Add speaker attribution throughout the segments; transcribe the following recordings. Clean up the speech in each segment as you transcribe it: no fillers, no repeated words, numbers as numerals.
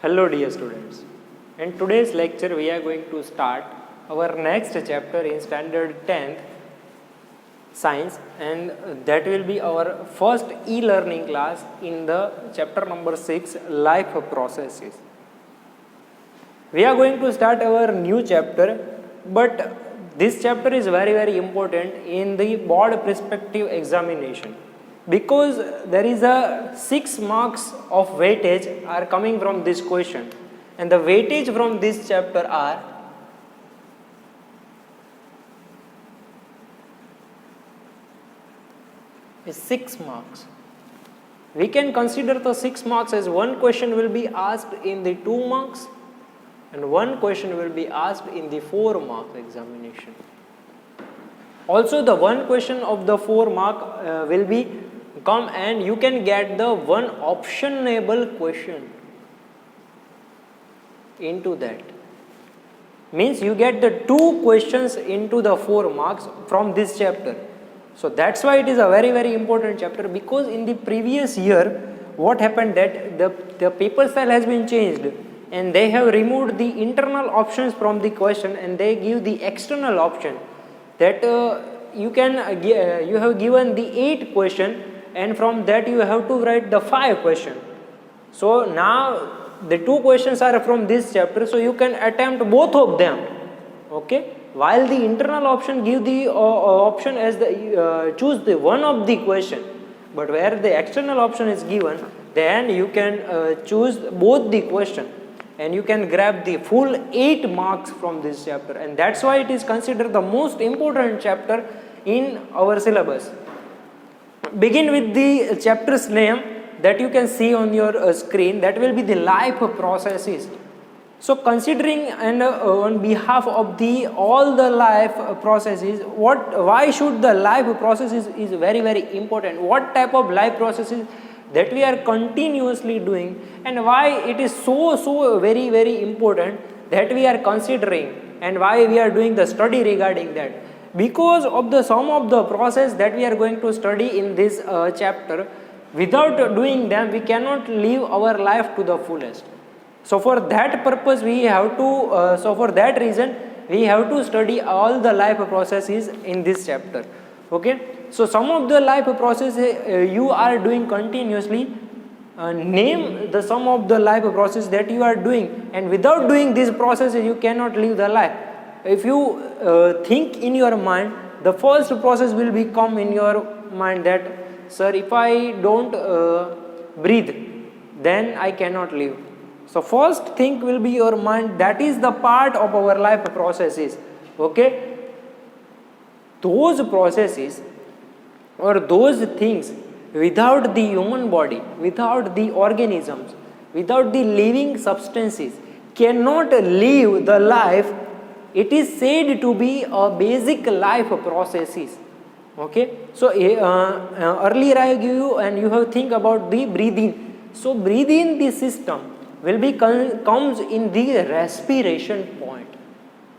Speaker 1: Hello dear students. In today's lecture we are going to start our next chapter in standard 10th science, and that will be our first e-learning class in the chapter number 6 life processes. We are going to start our new chapter, but this chapter is very important in the board perspective examination, because there is a 6 marks of weightage are coming from this question, and the weightage from this chapter are is 6 marks. We can consider the 6 marks as one question will be asked in the 2 marks and one question will be asked in the 4 mark examination. Also the one question of the 4 mark will be come, and you can get the one optionable question into that. Means you get the 2 questions into the 4 marks from this chapter. So that's why it is a very important chapter, because in the previous year what happened that the paper style has been changed and they have removed the internal options from the question and they give the external option that you have given the 8 question, and from that you have to write the 5 question. So now the 2 questions are from this chapter, so you can attempt both of them, okay, while the internal option give the option as the choose the one of the question, but where the external option is given, then you can choose both the question and you can grab the full 8 marks from this chapter, and that's why it is considered the most important chapter in our syllabus. Begin with the chapter's name that you can see on your screen, that will be the life processes. So considering and on behalf of the all the life processes, why should the life processes is very important, what type of life processes that we are continuously doing, and why it is so very important that we are considering, and why we are doing the study regarding that. Because of the some of the process that we are going to study in this chapter, without doing them we cannot live our life to the fullest. So for that purpose we have to for that reason we have to study all the life processes in this chapter, okay. So some of the life processes you are doing continuously, name the some of the life process that you are doing, and without doing these processes you cannot live the life. If you think in your mind, the first process will become in your mind that, sir, if I don't breathe, then I cannot live. So first thing will be your mind, that is the part of our life processes, okay. Those processes or those things without the human body, without the organisms, without the living substances cannot live the life. It is said to be a basic life processes, okay. So earlier I give you, and you have think about the breathing. So breathing the system will be comes in the respiration point.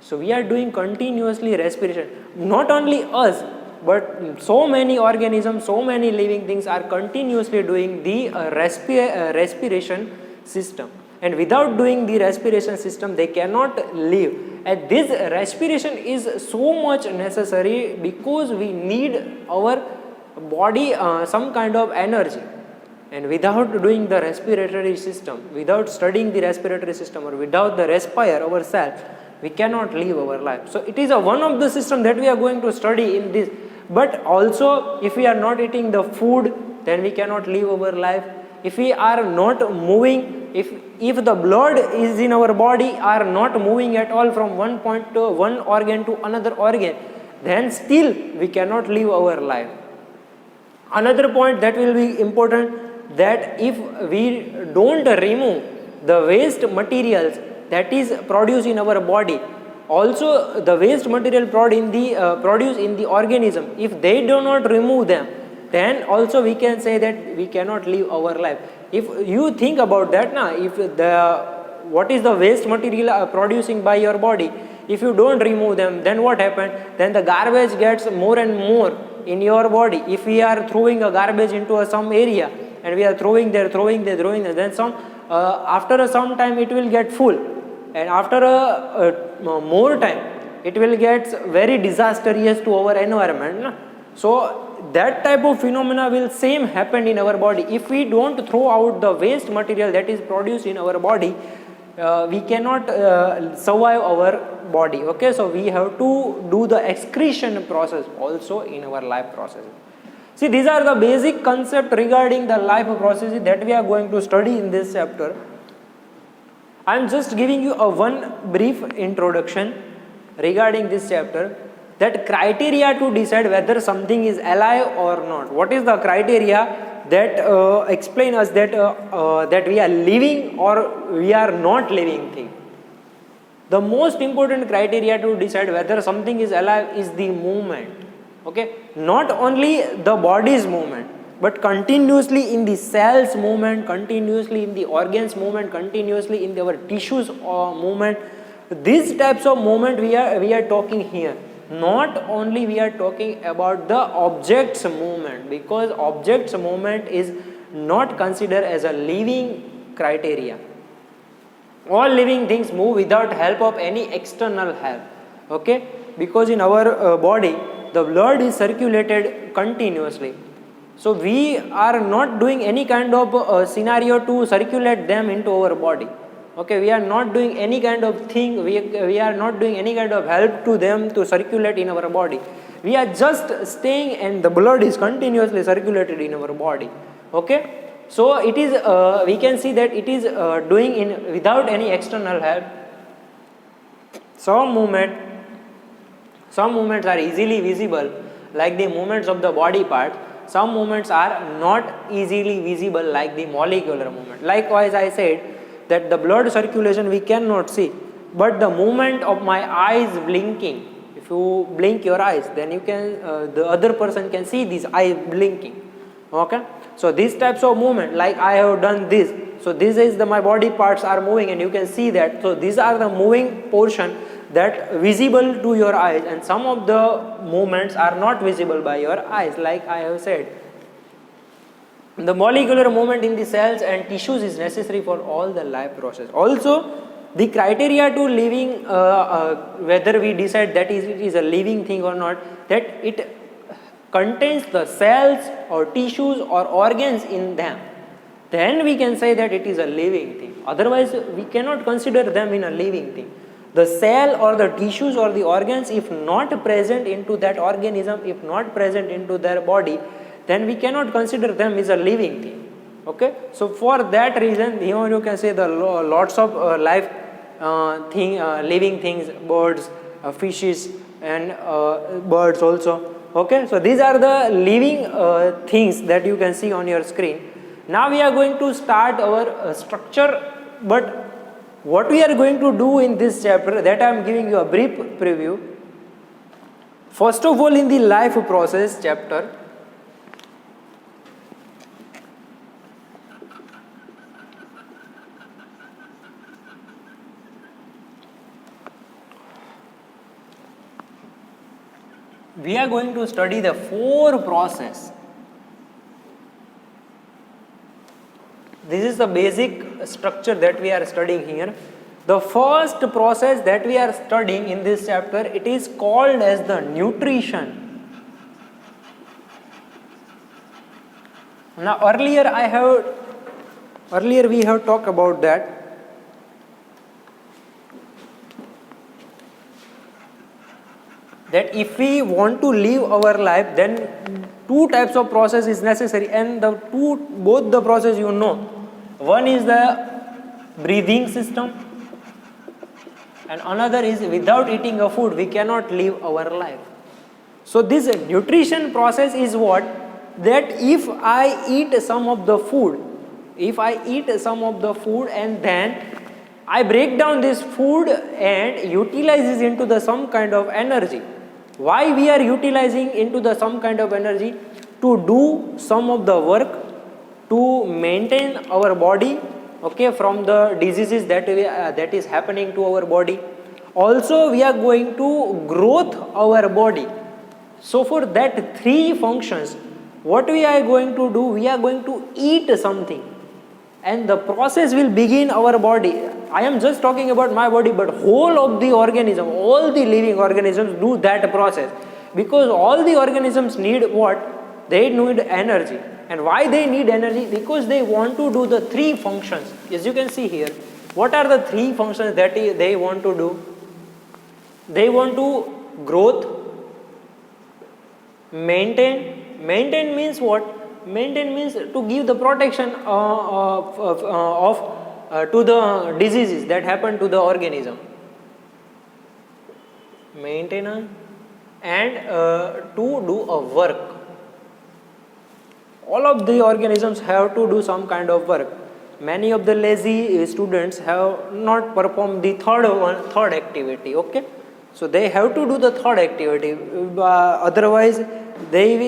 Speaker 1: So we are doing continuously respiration. Not only us, but so many organisms, so many living things are continuously doing the respiration system, and without doing the respiration system they cannot live. And this respiration is so much necessary because we need our body some kind of energy, and without doing the respiratory system, without studying the respiratory system, or without the respire ourselves, we cannot live our life. So it is one of the system that we are going to study in this. But also if we are not eating the food, then we cannot live our life. If we are not moving, if the blood is in our body are not moving at all from one point to one organ to another organ, then still we cannot live our life. Another point that will be important, that if we don't remove the waste materials that is produced in our body, also the waste material produced in the organism, if they do not remove them, then also we can say that we cannot live our life. If you think about that now, if what is the waste material producing by your body, if you don't remove them, then what happens? Then the garbage gets more and more in your body. If we are throwing a garbage into some area and we are throwing there, then some after some time it will get full, and after more time it will get very disastrous to our environment, no? So that type of phenomena will same happen in our body. If we don't throw out the waste material that is produced in our body, we cannot survive our body. Okay, so we have to do the excretion process also in our life processes. See, these are the basic concept regarding the life processes that we are going to study in this chapter. I am just giving you a one brief introduction regarding this chapter, that criteria to decide whether something is alive or not. What is the criteria that explain us that that we are living or we are not living thing? The most important criteria to decide whether something is alive is the movement. Okay, not only the body's movement, but continuously in the cells movement, continuously in the organs movement, continuously in our tissues movement. These types of movement we are talking here. Not only we are talking about the objects movement, because objects movement is not considered as a living criteria. All living things move without help of any external help. Okay, because in our body the blood is circulated continuously. So we are not doing any kind of scenario to circulate them into our body. Okay, we are not doing any kind of thing, we are not doing any kind of help to them to circulate in our body. We are just staying and the blood is continuously circulated in our body. Okay, so it is, we can see that it is doing in without any external help. Some movements are easily visible, like the movements of the body part. Some movements are not easily visible, like the molecular movement. Likewise, I said that the blood circulation we cannot see, but the movement of my eyes blinking, if you blink your eyes, then you can the other person can see these eyes blinking. Okay, so these types of movement, like I have done this, so this is my body parts are moving and you can see that. So these are the moving portion that visible to your eyes, and some of the movements are not visible by your eyes, like I have said. The molecular movement in the cells and tissues is necessary for all the life process. Also, the criteria to living, whether we decide that it is a living thing or not, that it contains the cells or tissues or organs in them, then we can say that it is a living thing. Otherwise, we cannot consider them in a living thing. The cell or the tissues or the organs, if not present into that organism, if not present into their body, then we cannot consider them as a living thing. Okay, so for that reason, here you can say the lots of living things, birds, fishes, and birds also. Okay, so these are the living things that you can see on your screen. Now we are going to start our structure, but what we are going to do in this chapter, that I am giving you a brief preview. First of all, in the life process chapter, we are going to study the 4 process. This is the basic structure that we are studying here. The first process that we are studying in this chapter, it is called as the nutrition. Now earlier we have talked about that. That if we want to live our life, then 2 types of process is necessary, and both the process you know. One is the breathing system, and another is without eating a food we cannot live our life. So this nutrition process is what? That if I eat some of the food, and then I break down this food and utilizes into some kind of energy. Why we are utilizing into some kind of energy? To do some of the work, to maintain our body, okay, from the diseases that is happening to our body. Also, we are going to growth our body. So for that 3 functions, what we are going to do? We are going to eat something, and the process will begin our body. I am just talking about my body, but whole of the organism, all the living organisms do that process, because all the organisms need what? They need energy. And why they need energy? Because they want to do the three functions. As you can see here, what are the three functions that they want to do? They want to growth, maintain means what? Maintain means to give the protection to the diseases that happen to the organism. Maintenance, and to do a work. All of the organisms have to do some kind of work. Many of the lazy students have not performed the third activity. Okay, so they have to do the third activity. Otherwise, their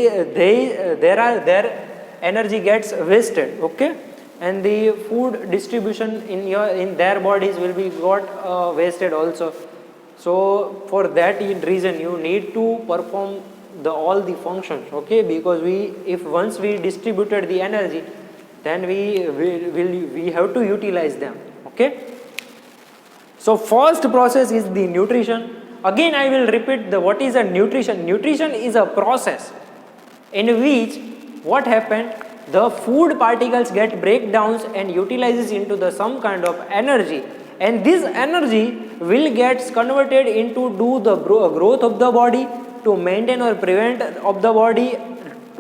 Speaker 1: energy gets wasted. Okay, and the food distribution in their bodies will be got wasted also. So for that reason, you need to perform all the functions. Okay, because if once we distributed the energy, then we have to utilize them. Okay, so first process is the nutrition. Again, I will repeat what is a nutrition. Nutrition is a process in which what happened, the food particles get breakdowns and utilizes into the some kind of energy, and this energy will gets converted into do the growth of the body, to maintain or prevent of the body,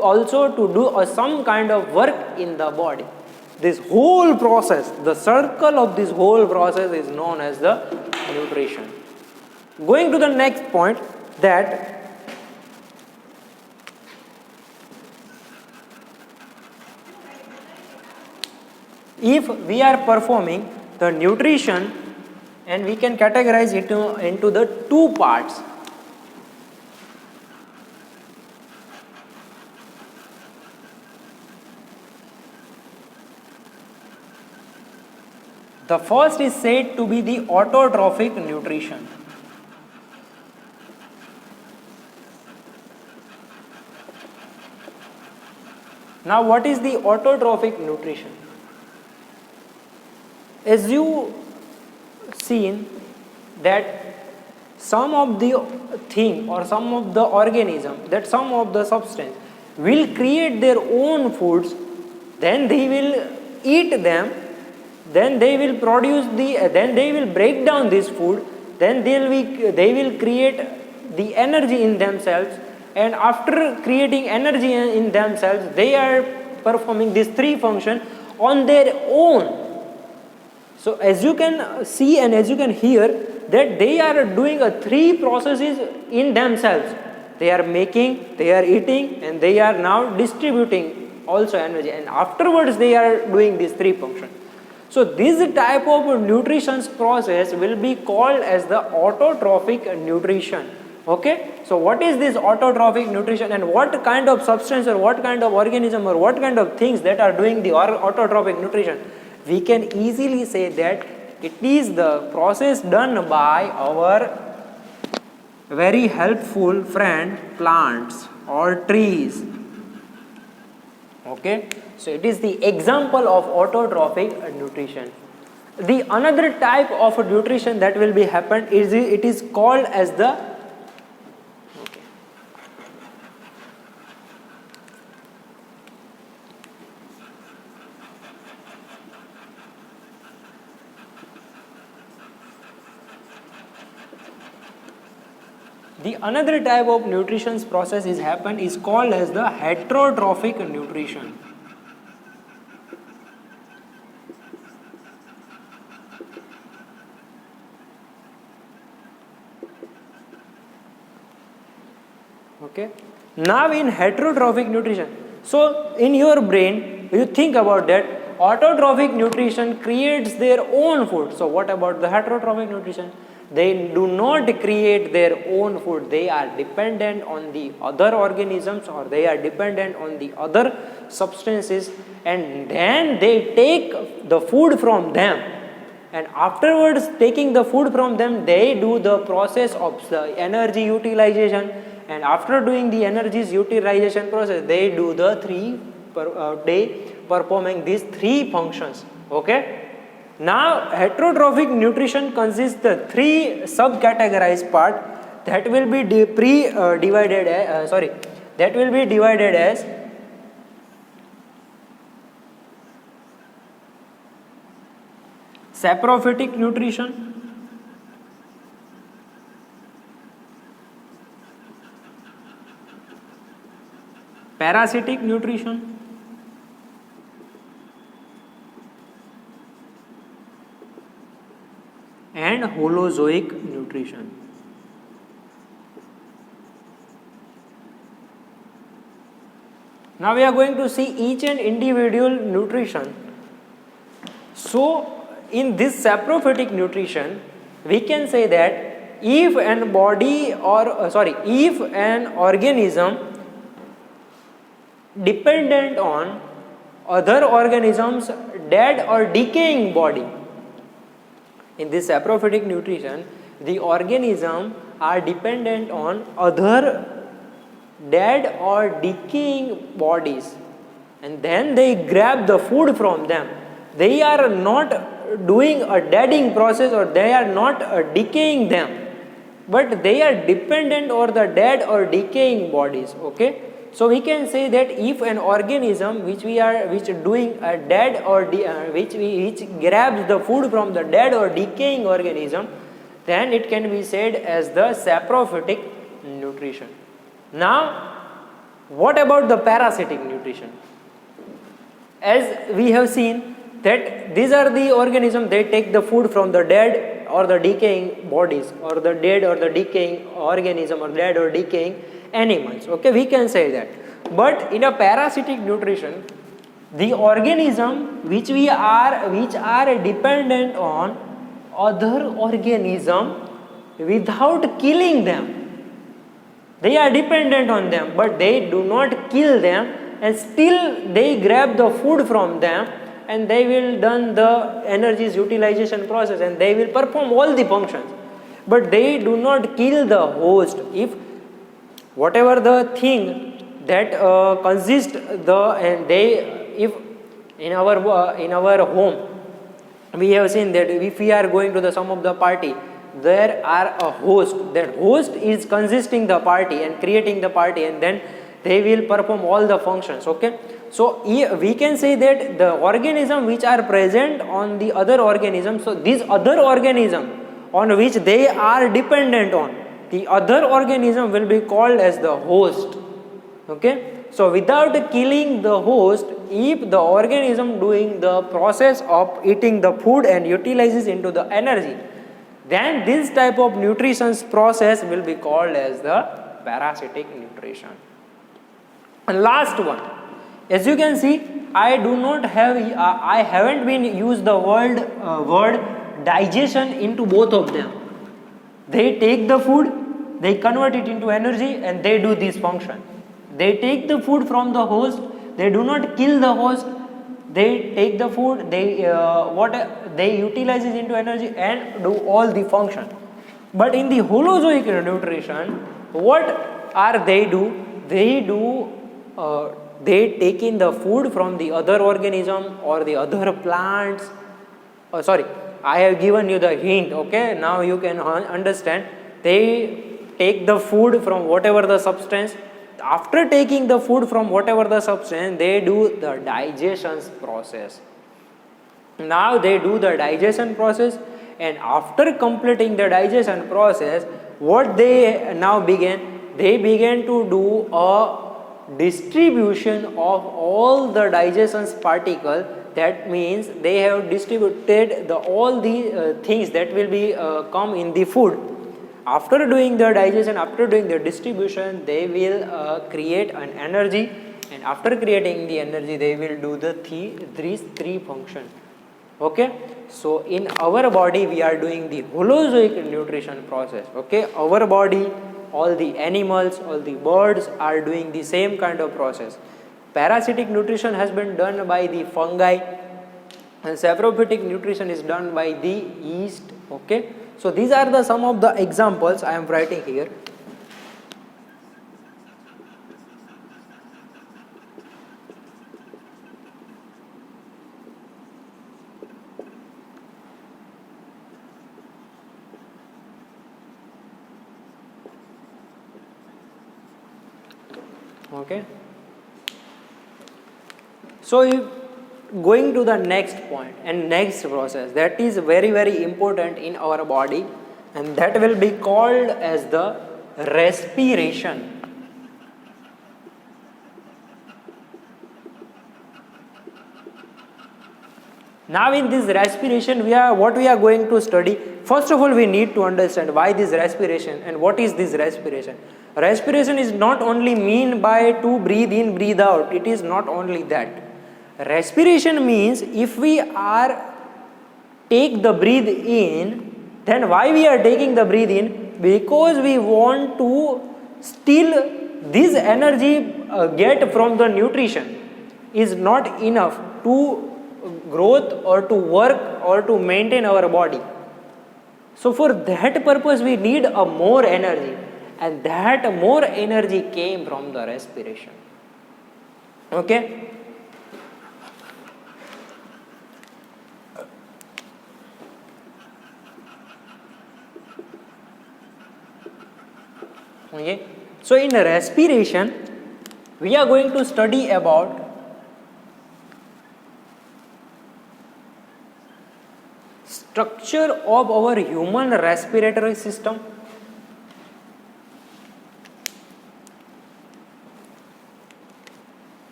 Speaker 1: also to do some kind of work in the body. This whole process, the circle of this whole process is known as the nutrition. Going to the next point, that if we are performing the nutrition, and we can categorize it into the two parts. The first is said to be the autotrophic nutrition. Now, what is the autotrophic nutrition? As you seen that some of the thing or some of the organism, that some of the substance will create their own foods, then they will eat them, then they will produce then they will break down this food, then they will create the energy in themselves, and after creating energy in themselves, they are performing these three functions on their own. So as you can see and as you can hear, that they are doing three processes in themselves. They are making, they are eating, and they are now distributing also energy, and afterwards they are doing these three functions. So this type of nutrition process will be called as the autotrophic nutrition. Okay, so what is this autotrophic nutrition, and what kind of substance or what kind of organism or what kind of things that are doing the autotrophic nutrition? We can easily say that it is the process done by our very helpful friend plants or trees. Okay, so it is the example of autotrophic nutrition. The another type of nutrition that will be happened is it is called as the another type of nutrition process is called as the heterotrophic nutrition. Okay, now in heterotrophic nutrition, so in your brain you think about that autotrophic nutrition creates their own food. So what about the heterotrophic nutrition? They do not create their own food. They are dependent on the other organisms, or they are dependent on the other substances, and then they take the food from them, and afterwards taking the food from them, they do the process of the energy utilization, and after doing the energy utilization process, they do the performing these three functions. Okay. Now heterotrophic nutrition consists the three subcategorized part that will be divided that will be divided as saprophytic nutrition, parasitic nutrition, and holozoic nutrition. Now we are going to see each and individual nutrition. So in this saprophytic nutrition, we can say that if an body or if an organism dependent on other organisms dead or decaying body, in this saprophytic nutrition, the organism are dependent on other dead or decaying bodies, and then they grab the food from them. They are not doing a deading process, or they are not decaying them, but they are dependent on the dead or decaying bodies. Okay, so we can say that if an organism which doing a dead or which grabs the food from the dead or decaying organism, then it can be said as the saprophytic nutrition. Now, what about the parasitic nutrition? As we have seen that these are the organisms, they take the food from the dead or the decaying bodies, or the dead or the decaying organism, or dead or decaying animals. Okay, we can say that. But in a parasitic nutrition, the organism which are dependent on other organism without killing them. They are dependent on them, but they do not kill them, and still they grab the food from them, and they will done the energies utilization process, and they will perform all the functions. But they do not kill the host. If whatever the thing that consists if in our home, we have seen that if we are going to some of the party, there are a host. That host is consisting the party and creating the party, and then they will perform all the functions. Okay, so we can say that the organism which are present on the other organism, so these other organism on which they are dependent on, the other organism will be called as the host. Okay, so without killing the host, if the organism doing the process of eating the food and utilizes into the energy, then this type of nutrition process will be called as the parasitic nutrition. And last one, as you can see, I haven't been used the word digestion into both of them. They take the food, they convert it into energy, and they do this function. They take the food from the host, they do not kill the host, they take the food, they utilize it into energy and do all the function. But in the holozoic nutrition, what are they do? They take in the food from the other organism or the other plants. I have given you the hint. Okay, now you can understand. They take the food from whatever the substance. After taking the food from whatever the substance, they do the digestion process. Now they do the digestion process, and after completing the digestion process, what they now begin? They began to do a distribution of all the digestion particle. That means they have distributed all the things that will be come in the food. After doing the digestion, after doing the distribution, they will create an energy, and after creating the energy, they will do these three functions. Okay, so in our body we are doing the holozoic nutrition process. Okay, our body, all the animals, all the birds are doing the same kind of process. Parasitic nutrition has been done by the fungi, and saprophytic nutrition is done by the yeast. Okay, so these are some of the examples I am writing here. Okay. So if going to the next point and next process that is very very important in our body, and that will be called as the respiration. Now in this respiration what we are going to study. First of all, we need to understand why this respiration and what is this respiration. Respiration is not only mean by to breathe in, breathe out. It is not only that. Respiration means if we are take the breathe in, then why we are taking the breathe in? Because we want to still this energy get from the nutrition is not enough to growth or to work or to maintain our body. So for that purpose we need a more energy, and that more energy came from the respiration. Okay. Okay. So in respiration we are going to study about structure of our human respiratory system.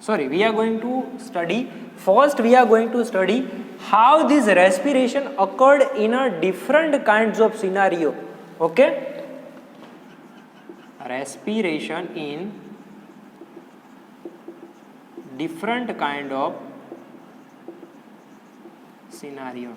Speaker 1: We are going to study, first we are going to study how this respiration occurred in a different kinds of scenario. Okay. Respiration in different kind of scenario.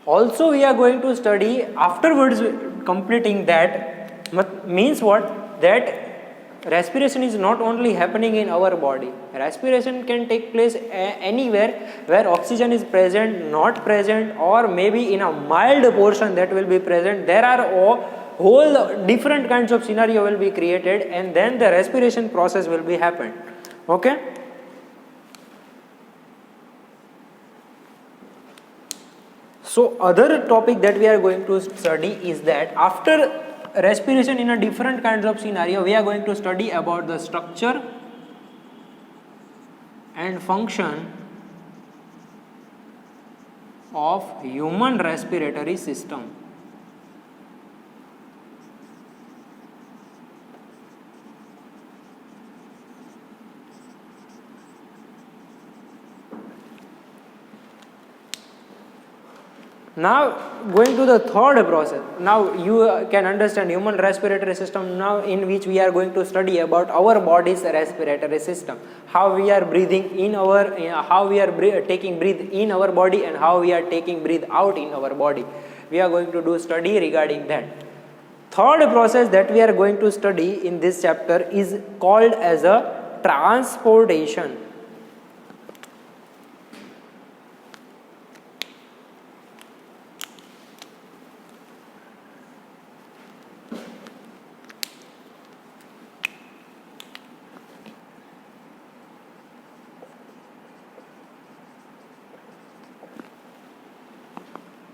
Speaker 1: Also we are going to study afterwards, completing that means what? That respiration is not only happening in our body. Respiration can take place anywhere where oxygen is present, not present, or maybe in a mild portion that will be present. There are whole different kinds of scenario will be created, and then the respiration process will be happen. Okay. So other topic that we are going to study is that after respiration in a different kinds of scenario, we are going to study about the structure and function of human respiratory system. Now going to the third process. Now you can understand human respiratory system, now in which we are going to study about our body's respiratory system, how we are breathing in our, how we are taking breath in our body and how we are taking breath out in our body. We are going to do study regarding that. Third process that we are going to study in this chapter is called as a transportation.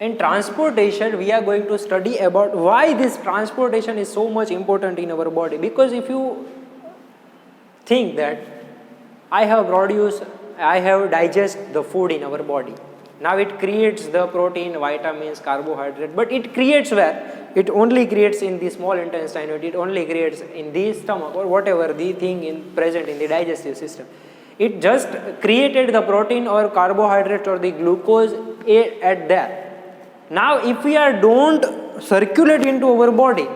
Speaker 1: In transportation, we are going to study about why this transportation is so much important in our body. Because if you think that I have digest the food in our body. Now it creates the protein, vitamins, carbohydrate, but it creates where? It only creates in the small intestine, it only creates in the stomach or whatever the thing present in the digestive system. It just created the protein or carbohydrate or the glucose at there. Now if we don't circulate into our body,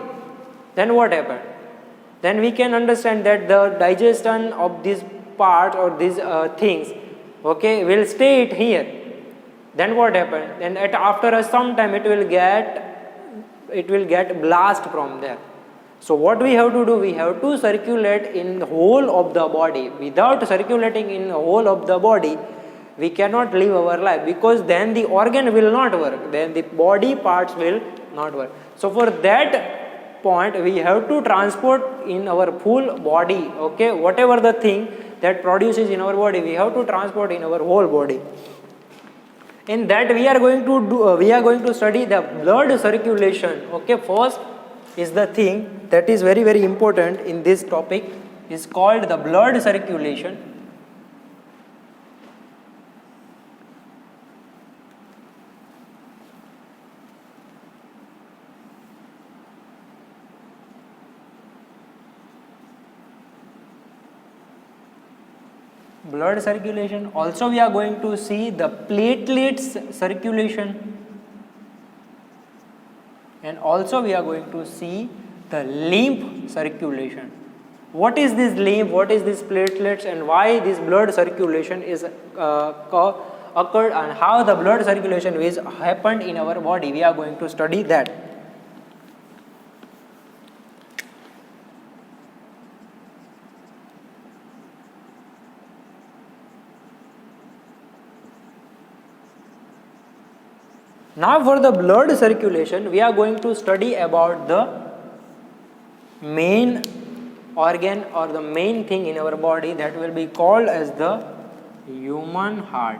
Speaker 1: then what happens? Then we can understand that the digestion of these parts or these things, okay, will stay it here. Then what happens? Then after some time it will get blast from there. So what we have to do? We have to circulate in the whole of the body. Without circulating in the whole of the body, we cannot live our life, because then the organ will not work, then the body parts will not work. So for that point, we have to transport in our full body, okay, whatever the thing that produces in our body, we have to transport in our whole body. In that we are going to do, we are going to study the blood circulation. Okay, first is the thing that is very very important in this topic is called the blood circulation. Blood circulation. Also we are going to see the platelets circulation, and also we are going to see the lymph circulation. What is this lymph, what is this platelets, and why this blood circulation is occurred, and how the blood circulation is happened in our body. We are going to study that. Now for the blood circulation, we are going to study about the main organ or the main thing in our body that will be called as the human heart.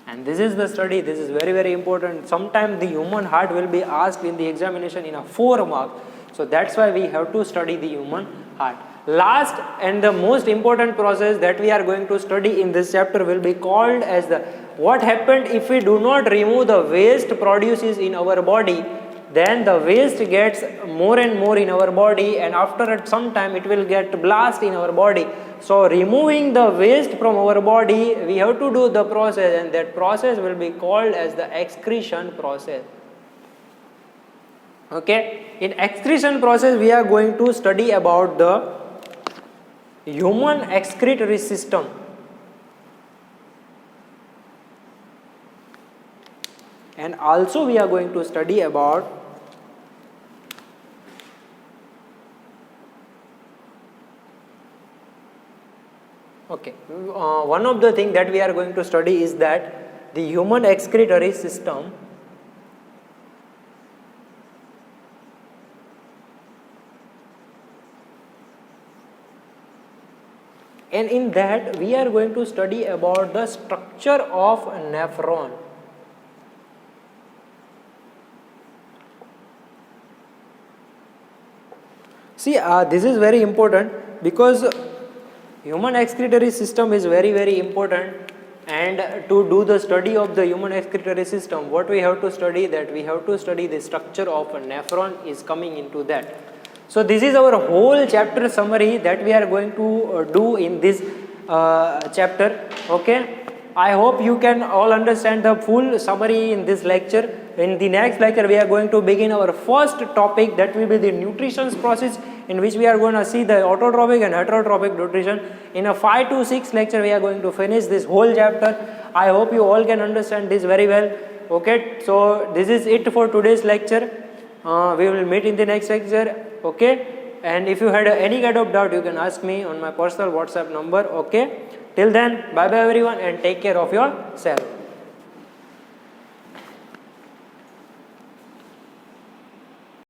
Speaker 1: And this is the study, this is very very important. Sometimes the human heart will be asked in the examination in a 4 mark. So that's why we have to study the human heart. Last and the most important process that we are going to study in this chapter will be called as the what happened if we do not remove the waste produces in our body. Then the waste gets more and more in our body, and after some time it will get blast in our body. So removing the waste from our body, we have to do the process, and that process will be called as the excretion process. Okay, in excretion process we are going to study about the human excretory system. And also we are going to study about one of the things that we are going to study is that the human excretory system. And in that we are going to study about the structure of nephron. See, this is very important because human excretory system is very very important, and to do the study of the human excretory system, what we have to study, that we have to study the structure of a nephron is coming into that. So this is our whole chapter summary that we are going to do in this chapter. Okay, I hope you can all understand the full summary in this lecture. In the next lecture we are going to begin our first topic, that will be the nutrition process, in which we are going to see the autotrophic and heterotrophic nutrition. In a 5 to 6 lecture we are going to finish this whole chapter. I hope you all can understand this very well. Okay, so this is it for today's lecture. We will meet in the next lecture. Okay, and if you had any kind of doubt, you can ask me on my personal WhatsApp number. Okay, till then, bye bye everyone, and take care of yourself.